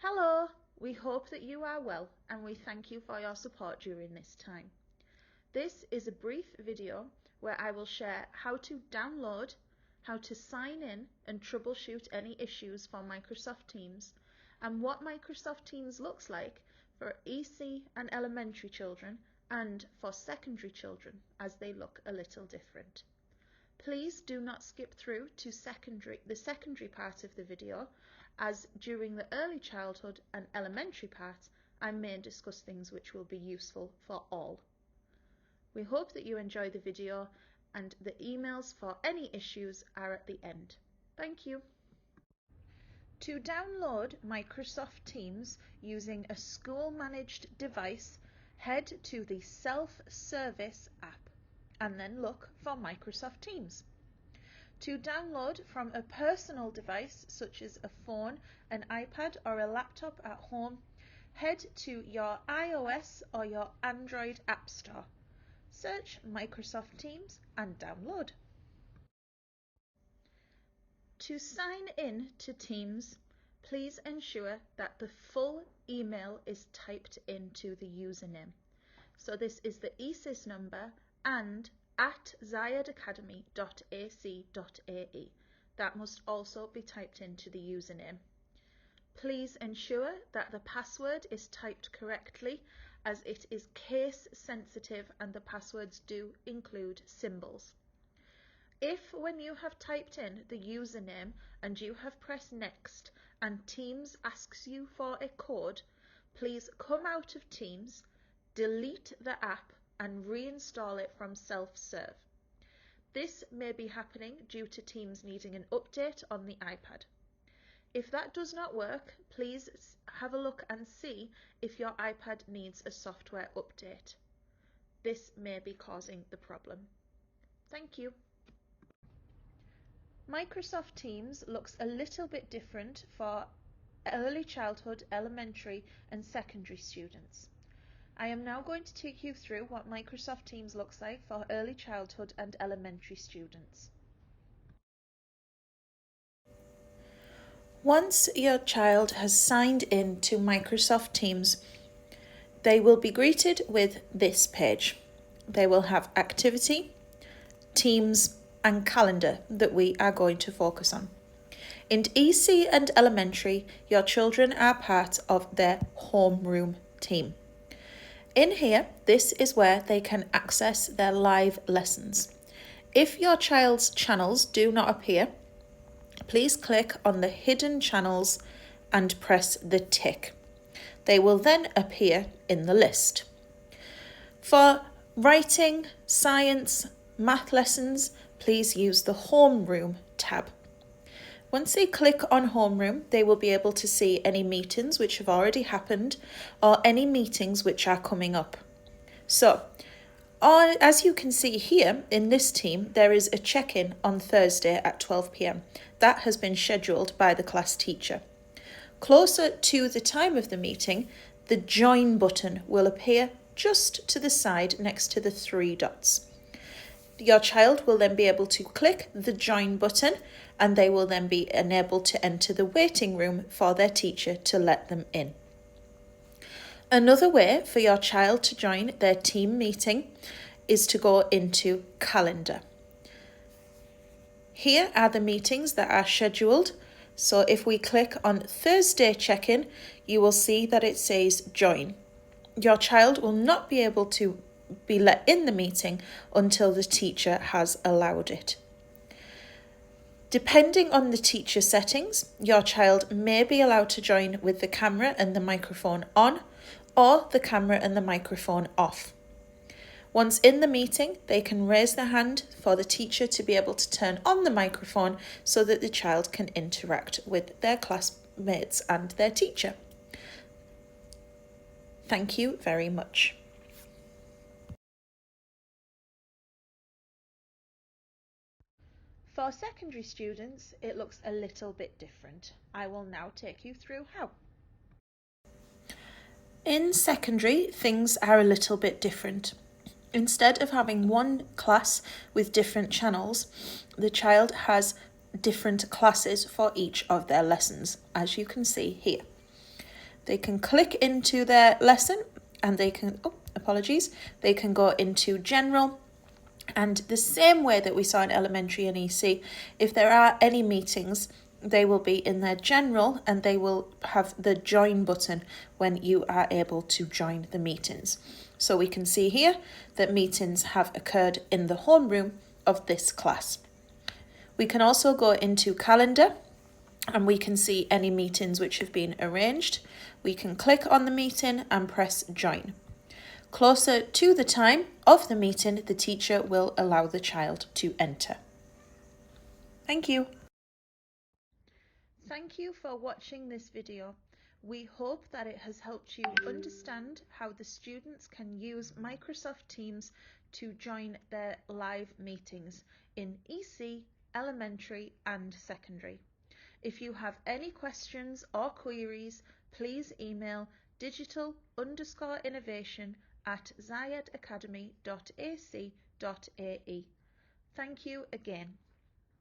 Hello, we hope that you are well and we thank you for your support during this time. This is a brief video where I will share how to download, how to sign in and troubleshoot any issues for Microsoft Teams, and what Microsoft Teams looks like for EC and elementary children and for secondary children, as they look a little different. Please do not skip through to the secondary part of the video, as during the early childhood and elementary part I may discuss things which will be useful for all. We hope that you enjoy the video, and the emails for any issues are at the end. Thank you. To download Microsoft Teams using a school-managed device, head to the Self-Service app and then look for Microsoft Teams. To download from a personal device such as a phone, an iPad or a laptop at home, head to your iOS or your Android App Store. Search Microsoft Teams and download. To sign in to Teams, please ensure that the full email is typed into the username. So this is the ESIS number and @zayedacademy.ac.ae. That must also be typed into the username. Please ensure that the password is typed correctly, as it is case sensitive and the passwords do include symbols. If when you have typed in the username and you have pressed next and Teams asks you for a code, please come out of Teams, delete the app and reinstall it from self-serve. This may be happening due to Teams needing an update on the iPad. If that does not work, please have a look and see if your iPad needs a software update. This may be causing the problem. Thank you. Microsoft Teams looks a little bit different for early childhood, elementary and secondary students. I am now going to take you through what Microsoft Teams looks like for early childhood and elementary students. Once your child has signed in to Microsoft Teams, they will be greeted with this page. They will have activity, Teams and calendar that we are going to focus on. In EC and elementary, your children are part of their homeroom team. In here, this is where they can access their live lessons. If your child's channels do not appear, please click on the hidden channels and press the tick. They will then appear in the list. For writing, science, math lessons, please use the homeroom tab. Once they click on homeroom, they will be able to see any meetings which have already happened or any meetings which are coming up. So, as you can see here in this team, there is a check-in on Thursday at 12 p.m. That has been scheduled by the class teacher. Closer to the time of the meeting, the join button will appear just to the side next to the 3 dots. Your child will then be able to click the join button and they will then be enabled to enter the waiting room for their teacher to let them in. Another way for your child to join their team meeting is to go into calendar. Here are the meetings that are scheduled. So if we click on Thursday check-in, you will see that it says join. Your child will not be able to be let in the meeting until the teacher has allowed it. Depending on the teacher settings, your child may be allowed to join with the camera and the microphone on, or the camera and the microphone off. Once in the meeting, they can raise their hand for the teacher to be able to turn on the microphone so that the child can interact with their classmates and their teacher. Thank you very much. For secondary students, it looks a little bit different. I will now take you through how. In secondary, things are a little bit different. Instead of having one class with different channels, the child has different classes for each of their lessons, as you can see here. They can click into their lesson and they can, they can go into general. And the same way that we saw in elementary and EC, if there are any meetings, they will be in their general and they will have the join button when you are able to join the meetings. So we can see here that meetings have occurred in the homeroom of this class. We can also go into calendar and we can see any meetings which have been arranged. We can click on the meeting and press join. Closer to the time of the meeting, the teacher will allow the child to enter. Thank you. Thank you for watching this video. We hope that it has helped you understand how the students can use Microsoft Teams to join their live meetings in EC, elementary and secondary. If you have any questions or queries, please email digital_innovation@zayedacademy.ac.ae. Thank you again.